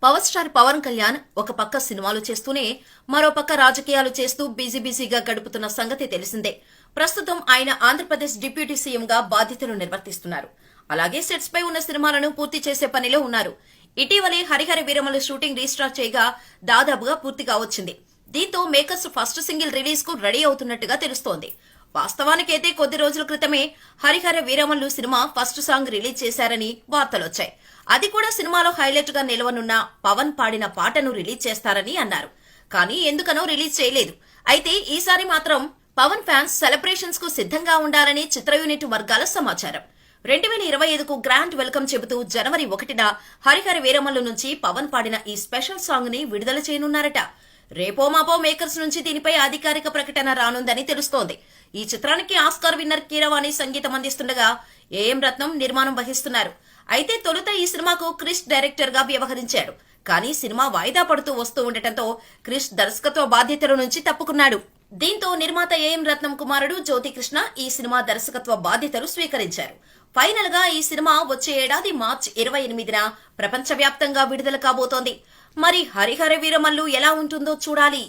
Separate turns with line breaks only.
Power star Pawan Kalyan ఒక పక్క సినిమాలు చేస్తూనే మరో పక్క రాజకీయాలు చేస్తూ బిజీగా గడుపుతున్న సంగతి తెలిసిందే. ప్రస్తుతం ఆయన ఆంధ్రప్రదేశ్ డిప్యూటీ సీఎంగా బాధ్యతలు నిర్వర్తిస్తున్నారు. అలాగే సెట్స్ పై ఉన్న సినిమాలను పూర్తి చేసే పనిలో ఉన్నారు. ఇటీవలే హరిహర వీరమలు షూటింగ్ రీస్టార్ట్ చేయగా దాదాపుగా పూర్తిగా వచ్చింది. దీంతో మేకర్స్ ఫస్ట్ సింగిల్ రిలీజ్ కు రెడీ అవుతున్నట్టుగా తెలుస్తోంది. వాస్తవానికైతే కొద్ది రోజుల క్రితమే Harihara Veeramallu cinema first song release చేశారని వార్తలొచ్చాయి. అది కూడా సినిమాలో హైలైట్ గా నిలవనున్న పవన్ పాడిన పాటను రిలీజ్ చేస్తారని అన్నారు. కానీ ఎందుకనో రిలీజ్ చేయలేదు. అయితే ఈసారి మాత్రం పవన్ ఫ్యాన్స్ సెలబ్రేషన్స్ కు సిద్ధంగా ఉండాలని చిత్ర యూనిట్ వర్గాల సమాచారం. 2025కు గ్రాండ్ వెల్కమ్ చెబుతూ జనవరి 1న హరిహర వీరమల్లు నుంచి పవన్ పాడిన ఈ స్పెషల్ సాంగ్ ని విడుదల చేయనున్నారట. రేపో మాపో మేకర్స్ నుంచి దీనిపై అధికారిక ప్రకటన రానుందని తెలుస్తోంది. ఈ చిత్రానికి ఆస్కార్ విన్నర్ కీరవాణి సంగీతం అందిస్తుండగా ఏఎం రత్నం నిర్మాణం వహిస్తున్నారు. అయితే తొలుత ఈ సినిమాకు క్రిష్ డైరెక్టర్ గా వ్యవహరించాడు. కానీ సినిమా వాయిదా పడుతూ వస్తూ ఉండటంతో క్రిష్ దర్శకత్వ బాధ్యతల నుంచి తప్పుకున్నాడు. దీంతో నిర్మాత ఏఎం రత్నం కుమారుడు జ్యోతికృష్ణ ఈ సినిమా దర్శకత్వ బాధ్యతలు స్వీకరించారు. ఫైనల్ గా ఈ సినిమా వచ్చే ఏడాది మార్చి 28న ప్రపంచవ్యాప్తంగా విడుదల కాబోతోంది. మరి హరిహర వీరమల్లు ఎలా ఉంటుందో చూడాలి.